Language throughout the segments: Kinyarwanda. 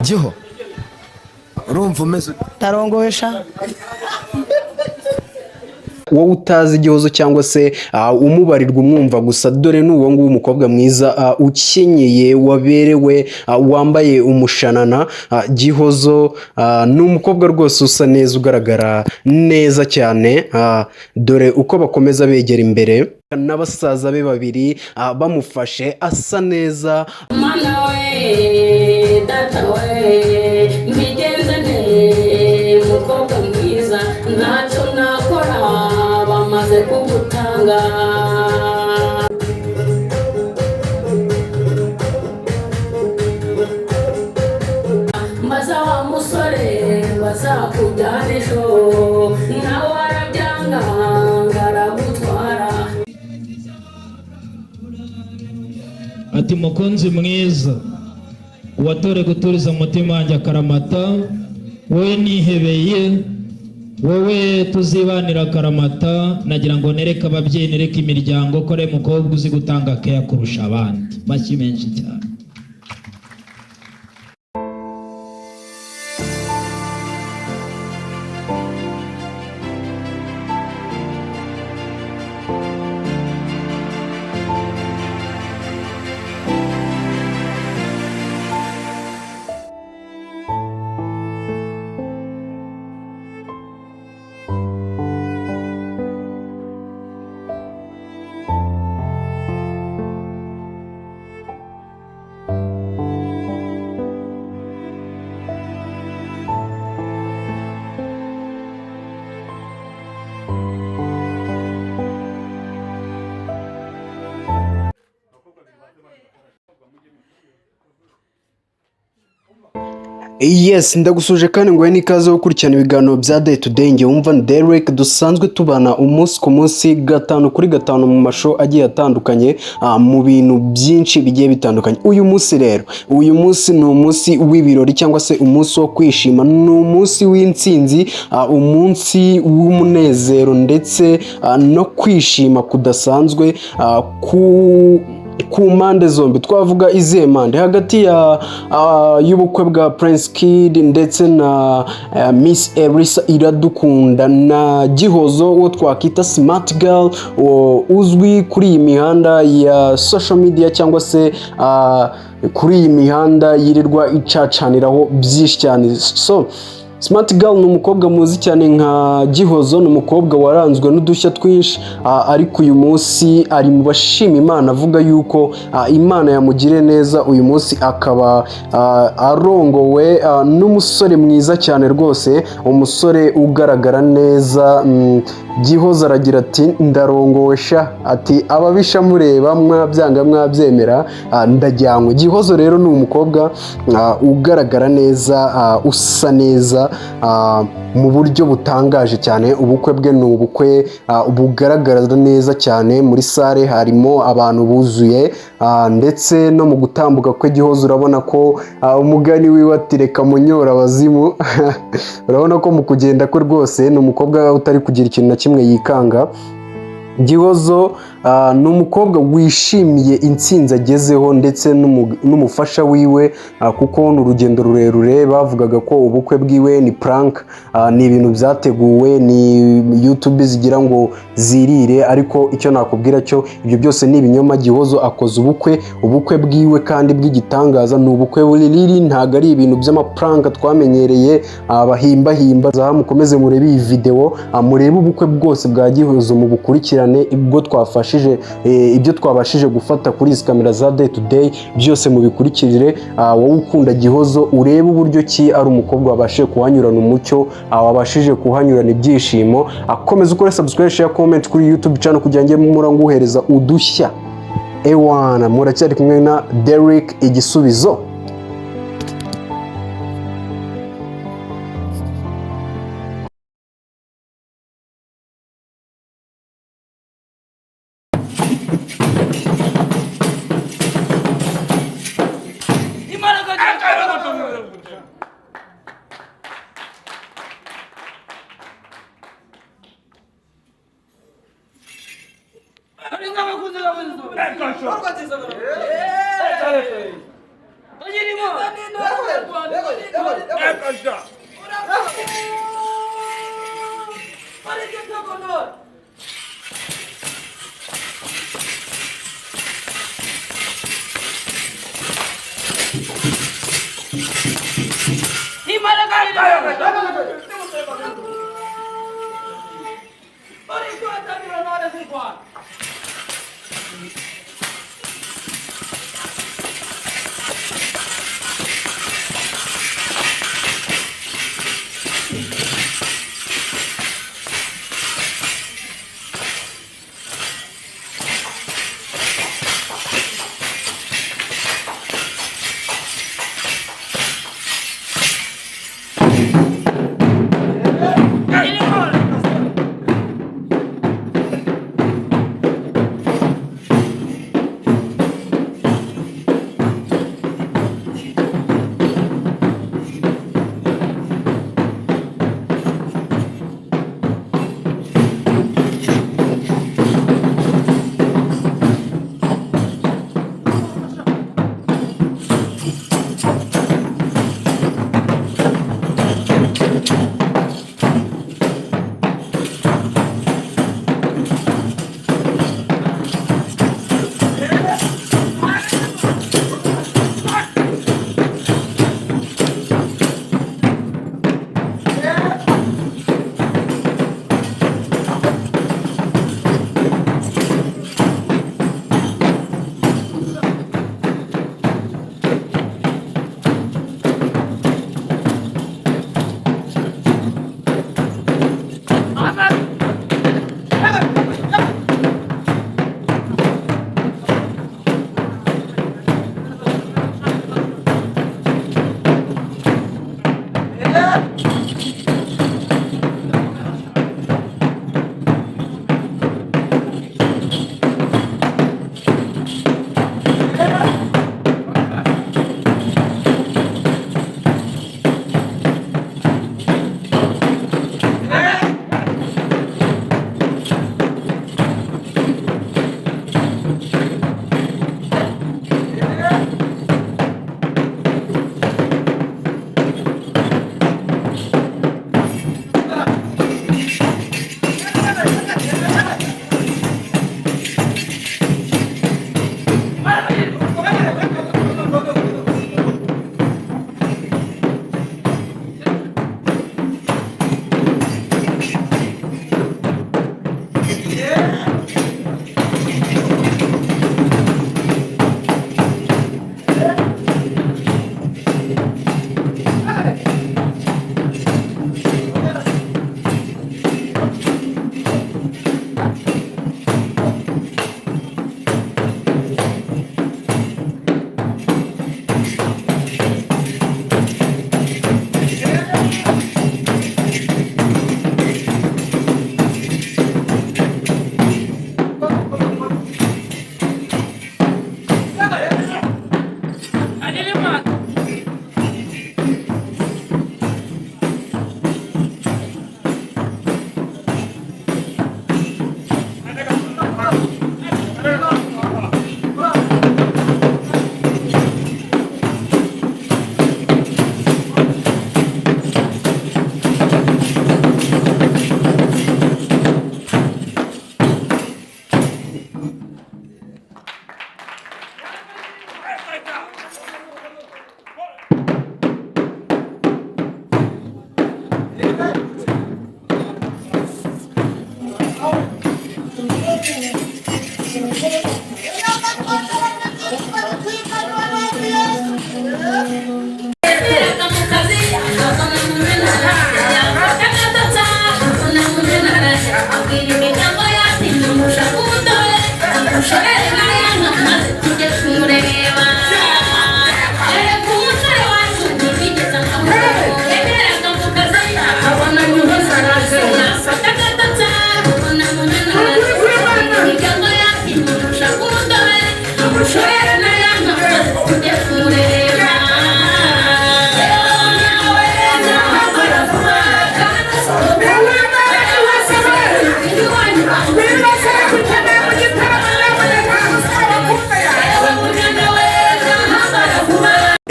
Giho urumva umeze tarongoesha wowe utazi igihozo cyangwa se umubarirwa umwumva gusa dore n'uwo nguwo umukobwa mwiza ukenyeye waberewe wambaye umushanana gihozo ni umukobwa rwose usa neza ugaragara neza cyane dore uko bakomeza begera imbere n'abasaza be babiri bamufashe asa neza mana we data we mbigenze nte mukobwa mwiza ntacyo nakora bamaze kugutanga maze wa musore bazakujyana ejo nawe arabyanga ngaragutwara ati mukunzi mwiza uwatore guturiza umutima wanjye akaramata wowe nihebeye wowe tuzibanira akaramata nagira ngo nereke ababyeyi nereke imiryango ko ari umukobwa uzi gutanga keya kurusha abandi mashyi menshi cyane. Yes, ndagusuje kandi ngo n'ikaze gukurikirana ibiganiro bya Day to Day. Nge wumva Derek dusanzwe tubana umunsi ku munsi gatanu kuri gatanu mu masho agiye atandukanye mu bintu byinshi bigiye bitandukanye. Uyu munsi rero, uyu munsi ni umunsi w'ibirori cyangwa se umunsi wo kwishima, ni umunsi w'intsinzi, umunsi w'umunezero ndetse no kwishima kudasanzwe ku mpande zombi. Twavuga izihe mpande? Hagati y'ubukwe bwa Prince Kid ndetse na Miss Elisa Iradukunda na Gihozo wo twakita smart girl uzwi kuri iyi mihanda ya social media cyangwa se kuri iyi mihanda yirirwa icacaniraho byinshi cyane. So Smart girl ni umukobwa muzi cyane nka Gihozo, ni umukobwa waranzwe n'udushya twinshi, ariko uyu munsi ari mu bashima Imana avuga yuko Imana yamugiriye neza. Uyu munsi akaba arongowe n'umusore mwiza cyane rwose, umusore ugaragara neza. Gihozo aragira ati ndarongowe sha, ati ababisha mureba mwabyanga mwabyemera ndajyanywe. Gihozo rero ni umukobwa ugaragara neza, usa neza mu buryo butangaje cyane. Ubukwe bwe ni ubukwe bugaragara neza cyane, muri sale harimo abantu buzuye, ndetse no mu gutambuka kwe Gihozo urabona ko umugani wiwe ati reka munyora abazimu urabona ko mu kugenda kwe rwose ni umukobwa utari kugira ikintu na kimwe yikanga. Gihozo ni umukobwa wishimiye intsinzi agezeho ndetse n'umufasha wiwe, kuko ni urugendo rurerure. Bavugaga ko ubukwe bwiwe ni prank, ni ibintu byateguwe, ni YouTube zigira ngo zirire, ariko icyo nakubwira cyo ibyo byose ni ibinyoma. Gihozo akoze ubukwe bwiwe kandi bw'igitangaza, ni ubukwe buriri, ntago ari ibintu by'amaprank twamenyereye bahimba. Mukomeze murebe iyi video, murebe ubukwe bwose bwa Gihozo mu bukurikirane ibyo twabashije gufata kuri izi kamera za Day to Day byose mu bikurikirire. Wowe ukunda Gihozo urebe uburyo ki ari umukobwa wabashije kuhanyurana umucyo, wabashije kuhanyurana ibyishimo. Akomeza ukore subscribe, share, comment kuri YouTube channel kugira ngo muranguhereza udushya. Ewana muracyari kumwe na Derek igisubizo.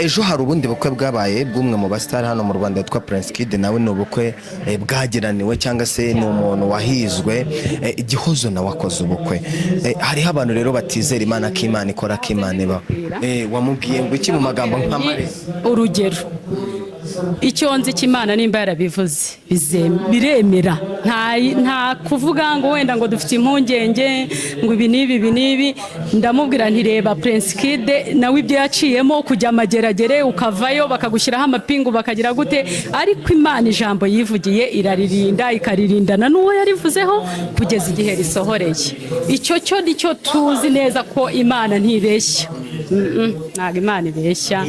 ejo hari ubundi bukwe bwabaye bw'umwe mu basitari hano mu Rwanda yitwa Prince Kid, nawe ni ubukwe bwagiraniwe cyangwa se ni umuntu wahizwe. Gihozo nawe akoze ubukwe. Hariho abantu rero batizera Imana ko Imana ikora ko Imana iba. Wamubwiye ngo iki mu magambo nk'amare? Urugero, icyo nzi cy'Imana nimba yarabivuze biremera, nta kuvuga ngo wenda ngo dufite impungenge ngo ibi n'ibi. Ndamubwira nti reba Prince Kid nawe ibyo yaciyemo kujya amageragere ukavayo bakagushyiraho amapingu bakagira gute, ariko Imana ijambo yivugiye iraririnda ikaririndana n'uwo yarivuzeho kugeza igihe risohoreye. Icyo cyo nicyo tuzi neza ko Imana ntibeshya. Ntabwo Imana ibeshya.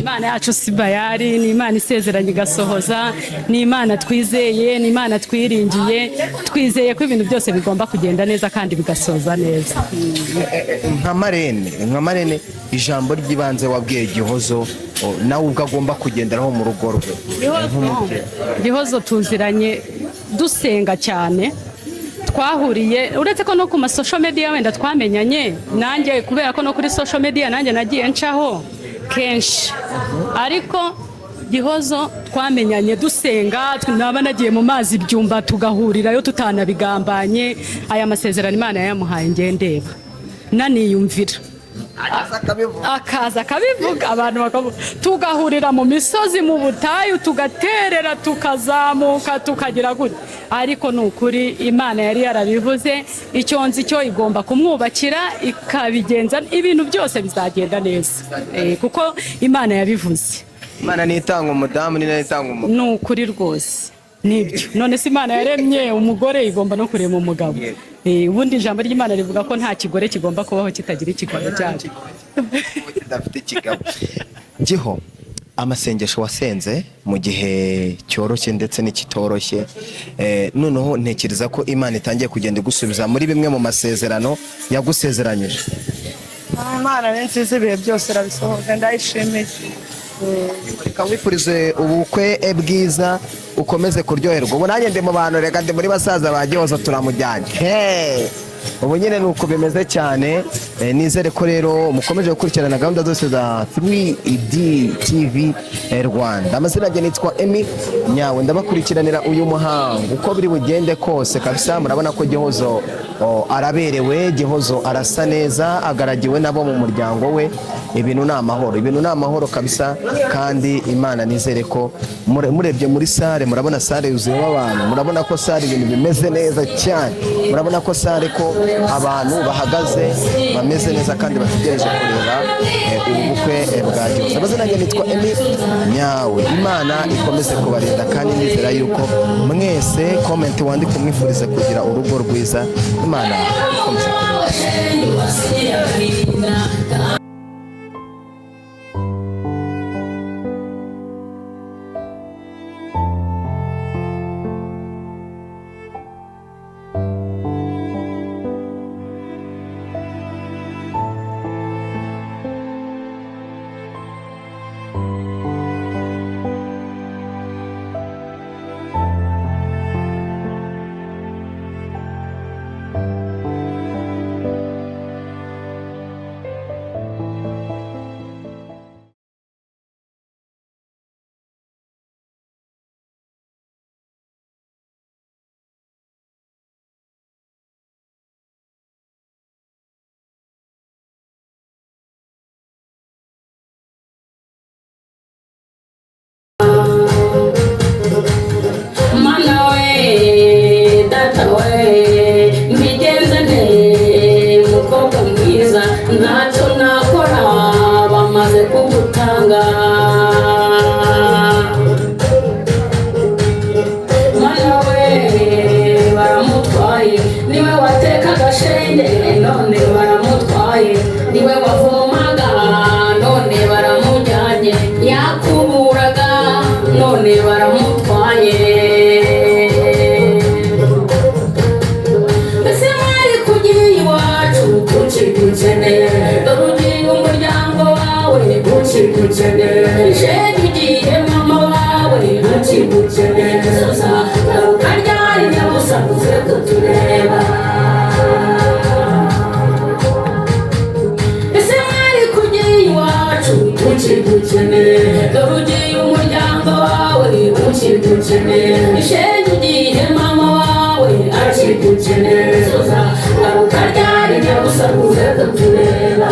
Imana yacu si bayari, ni Imana isezeranye igasohoza, ni Imana twizeye, ni Imana twiringiye, twizeye ko ibintu byose bigomba kugenda neza kandi bigasoza neza. Nka Marene ijambo ry'ibanze wabwiye Gihozo nawe ubwo agomba kugenderaho mu rugo rwe. Gihozo tuziranye dusenga cyane, twahuriye uretse ko no ku social media wenda twamenyanye, nanjye kubera ko no kuri social media nanjye nagiye ncaho kenshi, ariko Gihozo twamenyanye dusenga, naba nagiye mu mazi ibyumba tugahurirayo tutanabigambanye. Aya masezerano Imana yamuhaye ngendeba naniyumvira, akaza akabivuga, abantu bakavuga, tugahurira mu misozi mu butayu tugaterera tukazamuka tukagira gute, ariko nukuri Imana yari yarabivuze. Icyo nzi cyo igomba kumwubakira ikabigenza, ibintu byose bizagenda neza kuko Imana yabivuze. Imana nitanga umudamu ni nitanga umugabo, nukuri rwose nibyo. None se Imana yaremye umugore igomba no kurema umugabo. Ubundi ijambo ry'Imana rivuga ko nta kigore kigomba kubaho kitagira ikigabo cyacyo, kidafite ikigabo. Giho, amasengesho wasenze mu gihe cyoroshye ndetse n'ikitoroshye, noneho ntekereza ko Imana itangiye kugenda igusubiza muri bimwe mu masezerano yagusezeranyije. Imana ni nziza, ibihe byose irabisohoza, ndayishimiye. Reka wifurize ubukwe bwiza, ukomeze kuryoherwa. Ubu nanjye ndi mu bantu, reka ndi muri basaza ba Gihozo turamujyanye. Ubu nyine nuko bimeze cyane. Nizere ko rero mukomeje gukurikirana gahunda zose za 3D TV Rwanda. Amazina yanjye nitwa Emi Nyawe, ndabakurikiranira uyu muhango uko biri bugende kose kabisa. Murabona ko Gihozo araberewe, Gihozo arasa neza, agaragiwe nabo mu muryango we. Ibintu ni amahoro kabisa, kandi Imana nizere ko murebye muri sale, murabona sale yuzuyemo abantu, murabona ko sale ibintu bimeze neza cyane, murabona ko sale ko abantu bahagaze bameze neza kandi bategereje kureba ubukwe bwa Gihozo. Amazina yanjye nitwa Emi Nyawe. Imana ikomeze kubarinda kandi nizera yuko mwese comment wandika umwifurize kugira urugo rwiza. Imana ikomeze kubarinda. Ntacyo nakora bamaze kugutanga, mwana we baramutwaye, niwe watekaga shenge none baramutwaye, niwe wavomaga none baramujyanye, yakuburaga none baramutwaye. Shenge ugiye mama wawe ntukigukeneye, sasa garuka ryari nyabusa uze kutureba. Ese mwari kugiye iwacu tukigukeneye, akigukeneye ishenye ugiye mama wawe akigukeneye soza garuka ryari nyabusa kuze kutureba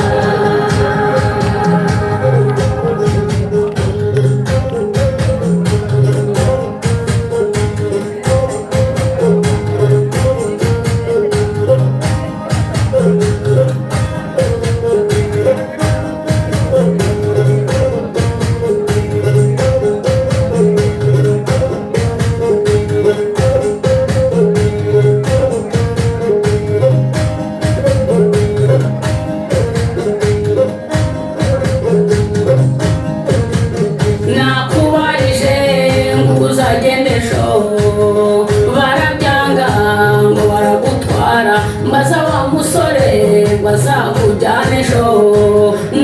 bazakujyana ejo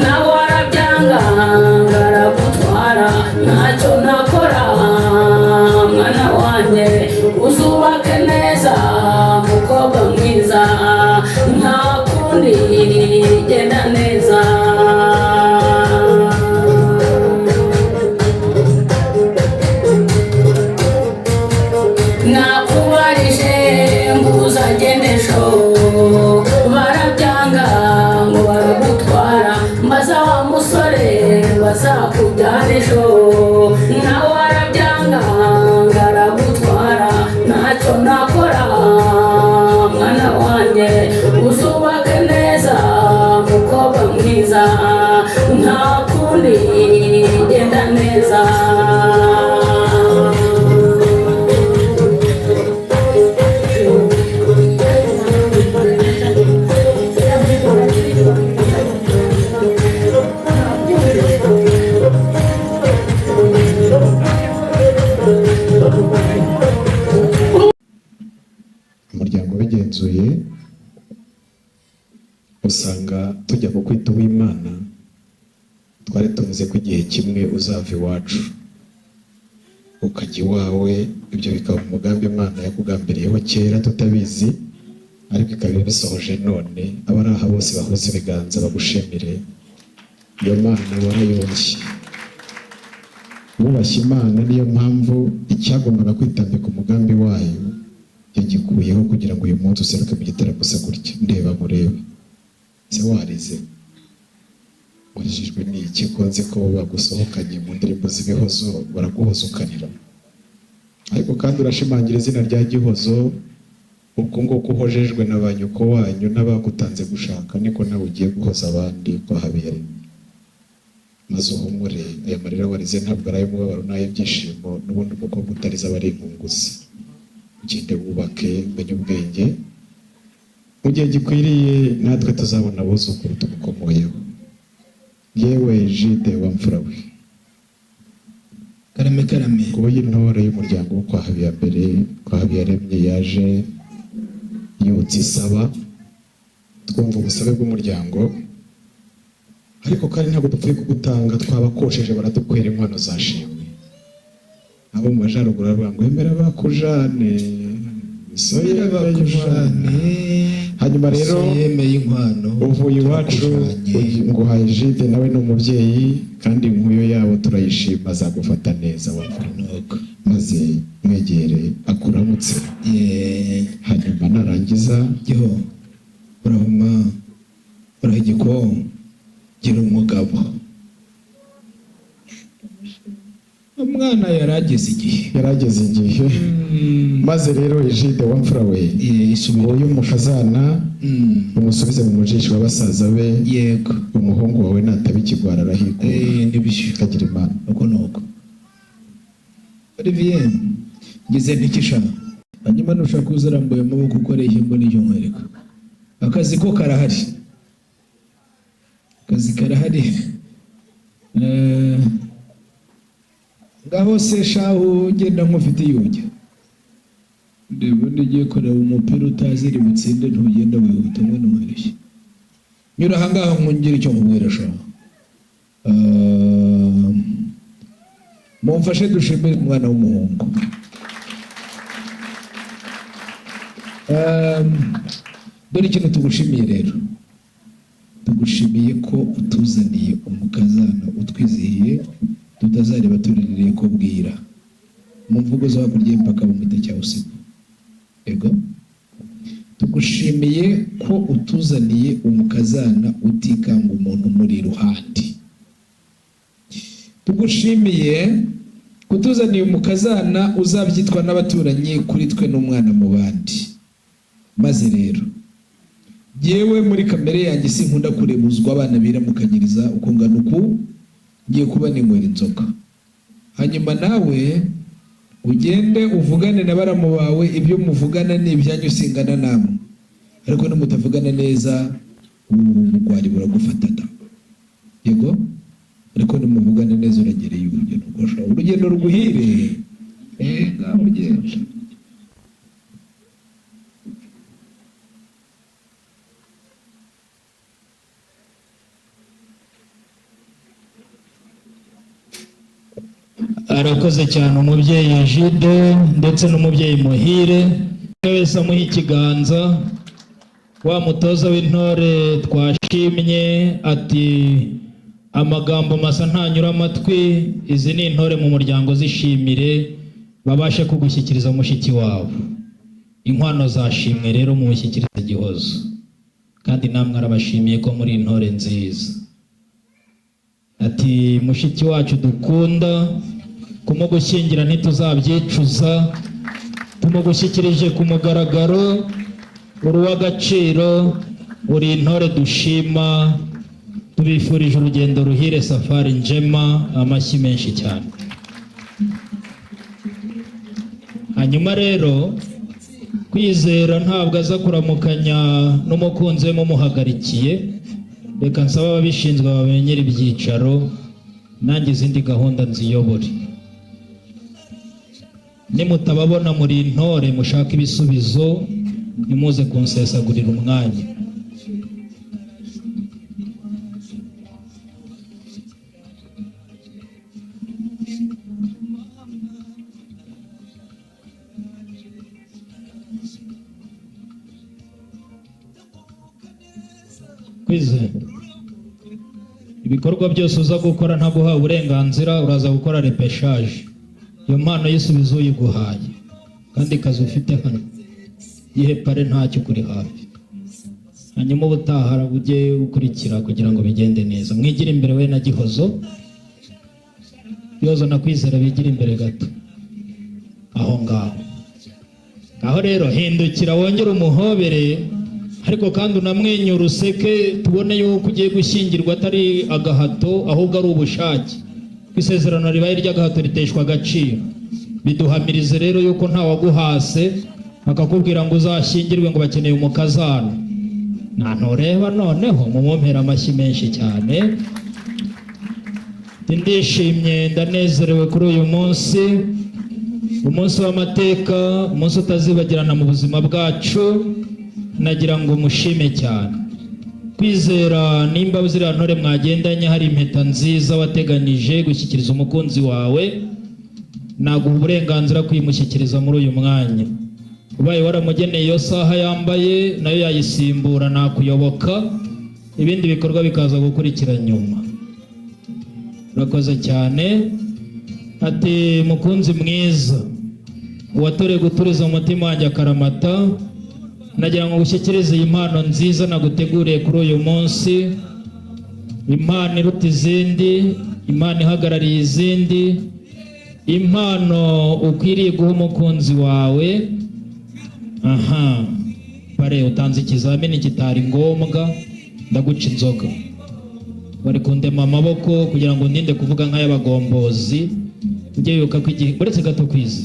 nawe warabyanga ngaragutwara ntacyo nakora mwana wanjye uzubake neza mukobwa mwiza nta kundi genda neza nakubarije ngo uzagende ejo bazakujyana ejo nawe warabyanga ngaragutwara ntacyo nakora mwana wanjye uzubake neza mukobwa mwiza nta kundi genda neza usanga tujya ku kwita uw'Imana twari tuvuze ko igihe kimwe uzava iwacu ukajya iwawe ibyo bikaba umugambi Imana yakugambiriyeho kera tutabizi ariko ikaba ibisohoje none abari aha bose bahuze ibiganza bagushimire iyo Mana warayoboshye wubashye Imana niyo mpamvu icyagombaga kwitambika umugambi wayo yagikuyeho kugira ngo uyu munsi useruke mu gitaramo gusa gutya ndeba murebe se warize warijijwe n'iki ko nzi ko bagusohokanye mu ndirimbo z'ibihozo baraguhoza ukanira ariko kandi urashimangira izina rya Gihozo uko nguko uhojejwe na ba nyoko wanyu n'abagutanze gushaka niko nawe ugiye guhoza abandi ko habere maze uhumure aya marira warize ntabwo ari ay'umubabaro n'ay'ibyishimo n'ubundi umukobwa utarize aba ari inkunguzi ugende wubake umenye ubwenge mu gihe gikwiriye natwe tuzabona abuzukuru tumukomoyeho yewe Jide wa mfura we karame karame kuba intore y'umuryango wo kwa Habiyambere kwa Habiyaremye yaje yutse isaba twumva ubusabe bw'umuryango ariko kandi ntabwo dupfuye kugutanga twabakosheje baradukwera inkwano zashimwe abo mu majyaruguru baravuga ngo emera bakujane soya bakujane hanyuma rero yemeye inkwano uvuye iwacu ngo Jide nawe ni umubyeyi kandi inkuyo yabo turayishima azagufata neza wapfunuka maze mwegere akuramutse hanyuma narangiza yo urahuma urahigiko gira umugabo umwana yarageze igihe maze rero Jide wa mfura we uyu mukazana umusubize mu mujisho w'abasaza be yego umuhungu wawe nataba ikigwara arahiko kagira Imana uko nuko Olivier ngize ntikisha hanyuma nushaka uzarambuye amaboko ukoreye ngo n'icyo nkwereka akazi ko karahari ngaho se shahu genda nkufite yujya ndeba ndigiye kureba umupira utaziri butsinde ntugenda wihuta mwe n'umwereshye nyura ahangaha nkungira icyo nkubwira shahu mumfashe dushimire umwana w'umuhungu dore ikintu tugushimiye rero tugushimiye ko utuzaniye umukazana utwizihiye tutazareba turirire ko bwira mu mvugo zo hakurya y'imipaka bamwita cyawusigo. Yego, tugushimiye ko utuzaniye umukazana utikanga umuntu muri iruhande. Tugushimiye kutuzaniye umukazana uzabyitwa n'abaturanyi kuri twe n'umwana mu bandi. Maze rero yewe muri kamere yanjye sinkunda kurebuzwa abana biramukanyiriza uko ngana uku, ngiye kuba ninywera inzoga. Hanyuma nawe ugende uvugane na baramu bawe, ibyo muvugana ni ibyanyu singana namwe, ariko nimutavugana neza ubugwari buragufatana. Yego, ariko nimuvugane neza uragereye urugendo rwosha, urugendo ruguhire. Ngaho ugenda. Arakoze cyane umubyeyi Jide ndetse n'umubyeyi Muhire. Wese amuha ikiganza. Wa mutoza w'intore twashimye ati amagambo masa ntanyura amatwi, izi ni intore mu muryango zishimire babashe kugushyikiriza mushiki wabo. Inkwano zashimwe rero mu mushyikiriza Gihozo, kandi namwe arabashimiye ko muri intore nziza. Ati mushiki wacu dukunda, kumugushyingira ntituzabyicuza, tumugushyikirije ku mugaragaro, uri uw'agaciro, uri intore dushima, tubifurije urugendo ruhire, safari njema, amashyi menshi cyane. Hanyuma rero kwizera ntabwo aza kuramukanya n'umukunzi we mumuhagarikiye, reka nsaba ababishinzwe bamenyera ibyicaro, nanjye izindi gahunda nziyobore. Nimutababona muri intore mushaka ibisubizo, nimuze kunsesagurira umwanya. Kwizera ibikorwa byose uza gukora nta guha uburenganzira, uraza gukora repeshaje. Iyo mpano y'isubizo uyiguhaye, kandi kazi ufite hano yihe pare ntacyo kuri hafi. Hanyuma ubutaha ujye ukurikira kugira ngo bigende neza. Mwigire imbere we na Gihozo. Gihozo na Kwizera bigire imbere gato aho ngaho. Aho rero hindukira wongere umuhobere, ariko kandi unamwenyura useke, tubone yuko ugiye gushyingirwa atari agahato ahubwo ari ubushake. Isezerano ribaye ry'agahato riteshwa agaciro. Biduhamirize rero yuko nta waguhase akakubwira ngo uzashyingirwe ngo bakeneye umukazana. Ntantureba noneho mumumpera amashyi menshi cyane. Ndishimye ndanezerewe kuri uyu munsi, umunsi w'amateka, umunsi utazibagirana mu buzima bwacu. Nagira ngo mushime cyane. Kwizera nimba ziriya ntore mwagendanye hari impeta nziza wateganije gushyikiriza umukunzi wawe, naguha uburenganzira kwimushyikiriza muri uyu mwanya. Ubaye waramugeneye iyo saha yambaye nayo yayisimbura, nakuyoboka, ibindi bikorwa bikaza gukurikira nyuma. Urakoze cyane. Ati mukunzi mwiza, uwatoreye guturiza umutima wanjye akaramata, nagira ngo gushyikirize iyi mpano nziza naguteguriye kuri uyu munsi. Impano iruta izindi, impano ihagarariye izindi, impano ukwiriye guha umukunzi wawe. Aha, pare utanze ikizamini kitari ngombwa, ndaguca inzoga. Bari kundema amaboko kugira ngo ndinde kuvuga nk'ay'abagombozi. Ujye wibuka ko igihe uretse gato Kwiza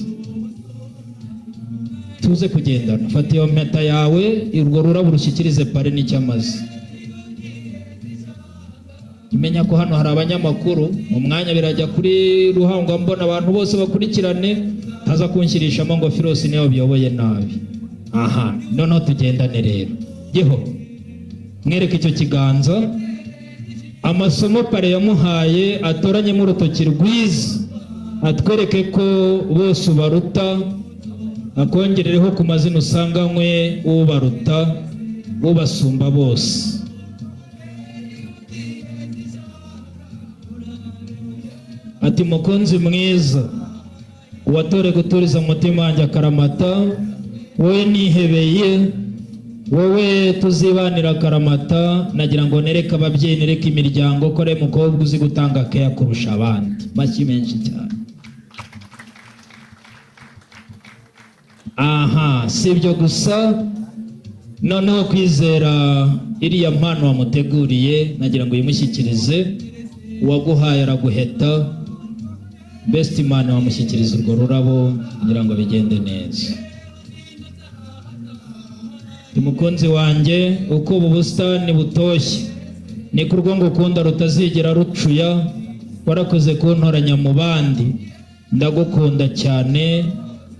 tuze kugendana. Fata iyo mpeta yawe, urwo rurabo rushyikirize pare n'icyamaze. Imenya ko hano hari abanyamakuru, mu mwanya birajya kuri Ruhango mbona abantu bose bakurikirane, haza kunshirishamo ngo Firosi niyo biyoboye nabi. Aha, noneho tugendane rero. Giho, mwereke icyo kiganza. Amasomo pare yamuhaye atoranyemo urutoki rwiza, atwereke ko bose ubaruta, akongerereho ku mazina usanganywe ubaruta, ubasumba bose. Ati mukunzi mwiza, uwatore guturiza umutima wanjye akaramata, wowe nihebeye, wowe tuzibanira akaramata. Nagira ngo nereke ababyeyi, nereke imiryango ko ari umukobwa uzi gutanga keya kurusha abandi. Mashyi menshi cyane. Aha, si ibyo gusa, noneho kwizera iriya mpano wamuteguriye, nagira ngo uyimushyikirize. Uwaguhaye araguheta, best man wamushyikiriza urwo rurabo kugira ngo bigende neza. Mukunzi wanjye, uko ubu busitani butoshye ni kurwo ngukunda rutazigera rucuya. Warakoze kuntoranya mu bandi, ndagukunda cyane,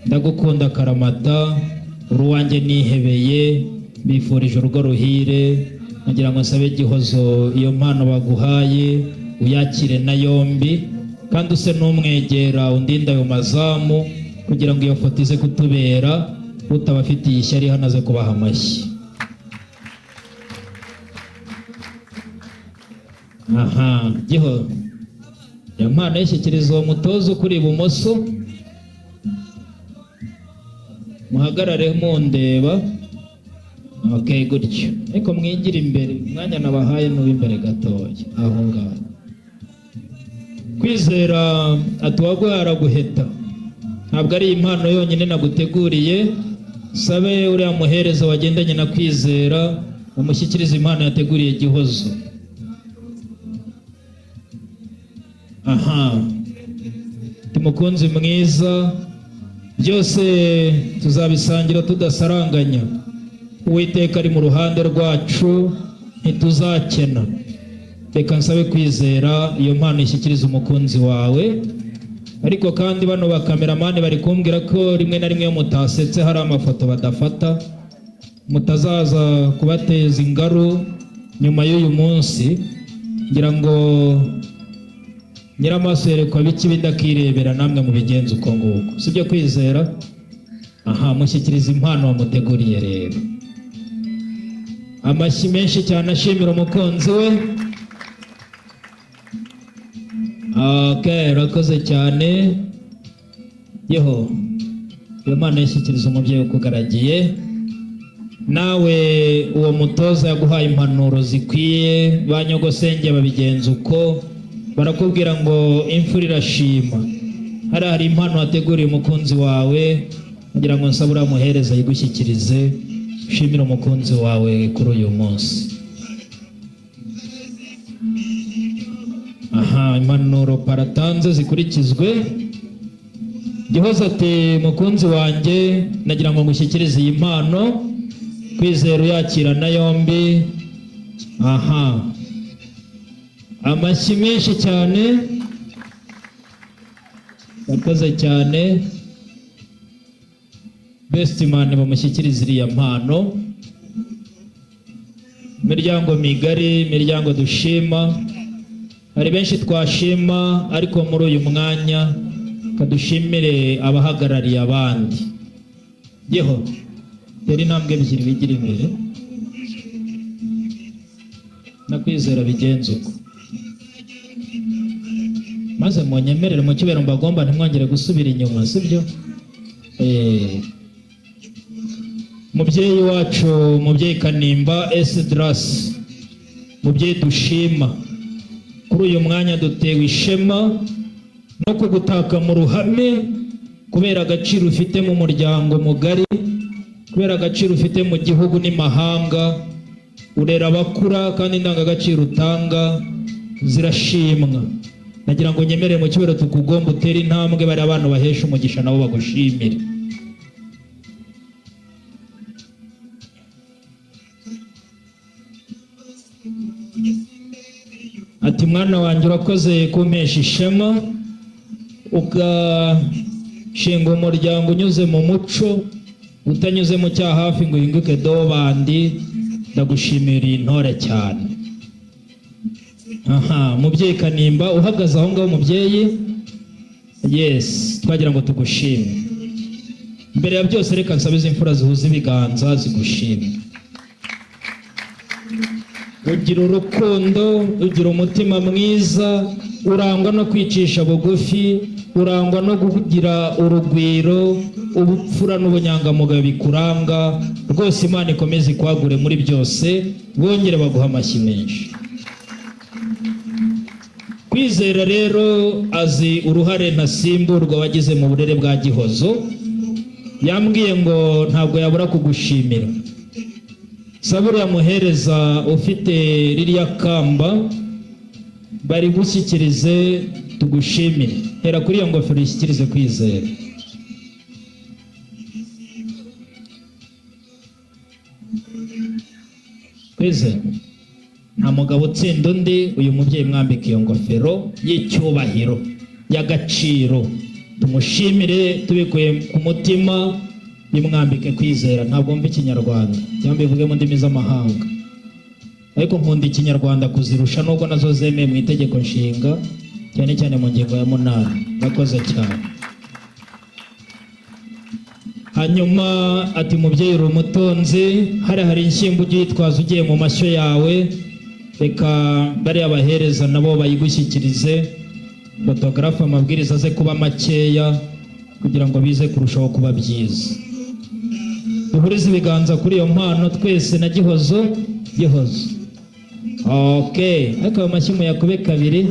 ndagukunda akaramata, uruwanjye nihebeye, bifurije urugo ruhire. Nagira ngo nsabe Gihozo iyo mpano baguhaye uyakire na yombi, kandi use n'umwegera undinda ayo mazamu kugira ngo iyo foto ize kutubera. Utabafitiye ishyari hano aze kubaha amashyi. Aha, Giho ya mpano yishyikiriza uwo mutozo kuri ibumoso, muhagarare mundeba. Okay, gutyo. Ariko mwigira imbere, umwanya nabahaye n'uw'imbere gatoya aho ngaho. Kwizera atuwaguhaye araguheta, ntabwo ari impano yonyine naguteguriye. Sabe uriya muhereza wagendanye na Kwizera umushyikiriza impano yateguriye Gihozo. Aha, tumukunzi mwiza, byose tuzabisangira tudasaranganya. Uwiteka ari mu ruhande rwacu, ntituzakena. Reka nsabe Kwizera iyo mpano ishyikiriza umukunzi wawe. Ariko kandi bano bakameramani bari kumbwira ko rimwe na rimwe mutasetse hari amafoto badafata, mutazaza kubateza ingaru nyuma y'uyu munsi. Ngira ngo nyiramaso yerekwa biki bidakirebera, namwe mu bigenza uko nguko, sibyo Kwizera? Aha, mushyikiriza impano wamuteguriye rero. Amashyi menshi cyane ashimira umukunzi we. Okay, urakoze cyane. Yeho, iyo mpano yishyikiriza umubyeyi ukugaragiye. Nawe uwo mutoza yaguhaye impanuro zikwiye, ba nyogosenge babigenza uko. Barakubwira ngo imfura irashima. Hari impano wateguriye umukunzi wawe, kugira ngo nsabura muhereza yigushyikirize. Shimira umukunzi wawe kuri uyu munsi. Aha, impanuro paratanze zikurikizwe. Gihozo ati mukunzi wanjye, nagira ngo ngushyikirize iyi mpano. Kwizera yakira na yombi. Aha, amashyi menshi cyane. Bakoze cyane. Best man bamushyikiriza iriya mpano. Miryango migari, miryango dushima. Hari benshi twashima, ariko muri uyu mwanya kadushimire abahagarariye abandi. Yeho, yari intambwe ebyiri bigira imbere, na Kwizera bigenza uko. Maze munyemerere mu kibero mbagomba ntimwongere gusubira inyuma, sibyo? Mubyeyi wacu, mubyeyi Kanimba Esdras, mubyeyi dushima, kuri uyu mwanya dutewe ishema no kugutaka mu ruhame, kubera agaciro ufite mu muryango mugari, kubera agaciro ufite mu gihugu n'imahanga. Urera abakura kandi indangagaciro utanga zirashimwa. Nagira ngo nyemere mu kibero tukugomba utere intambwe, bari abantu bahesha umugisha nabo bagushimire. Ati mwana wanjye urakoze kumpesha ishema, ugashinga umuryango unyuze mu muco, utanyuze mu cyaha hafi ngo uhinguke dobandi. Ndagushimira intore cyane. Aha, mubyeyi Kanimba uhagaze aho ngaho mubyeyi. Yes, twagira ngo tugushime. Mbere ya byose reka nsabe izi mfura zihuza ibiganza zigushime. Ugira urukundo, ugira umutima mwiza, urangwa no kwicisha bugufi, urangwa no kugira urugwiro, ubupfura n'ubunyangamugayo bikuranga. Rwose Imana ikomeze ikwagure muri byose, bongere baguha amashyi menshi. Kwizera rero azi uruhare ntasimburwa wagize mu burere bwa Gihozo. Yambwiye ngo ntabwo yabura kugushimira. Saburi yamuhereza ufite ririya kamba, bari gushyikirize tugushimire. Hera kuri iyo ngofero ishyikirize Kwizera. Kwizera, nta mugabo utsinda undi, uyu mubyeyi mwambika iyo ngofero y'icyubahiro, y'agaciro. Tumushimire tubikuye ku mutima, bimwambike Kwizera. Ntabwo mva Ikinyarwanda cyangwa bivuge mu ndimi z'amahanga, ariko nkunda Ikinyarwanda kuzirusha, nubwo nazo zemeye mu itegeko nshinga, cyane cyane mu ngingo ya 8. Bakoze cyane. Hanyuma ati mubyeyi uri umutonzi, hari inshyimbo ugiye yitwaza ugiye mu mashyo yawe, reka bari abahereza nabo bayigushyikirize. Photographe amabwiriza aze kuba makeya kugira ngo bize kurushaho kuba byiza. Duhurize ibiganza kuri iyo mpano twese na Gihozo. Okay, ariko amashyi muyakube kabiri.